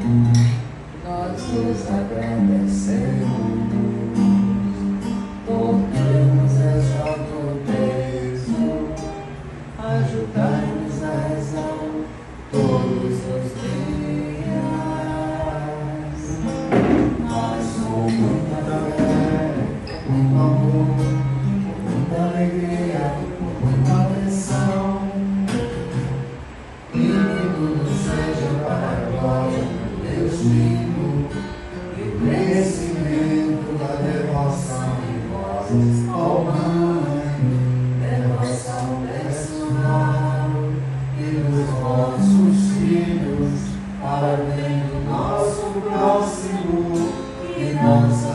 nós nos agradecemos, porque nos exalta o peso, ajudar-nos a rezar todos os dias. Nós somos muita fé, muito amor, muita alegria, muita atenção, e que tudo seja para a glória de Deus Filho e crescimento da devoção em vós, ó Mãe, devoção pessoal e dos vossos filhos, para o bem do nosso próximo e nossa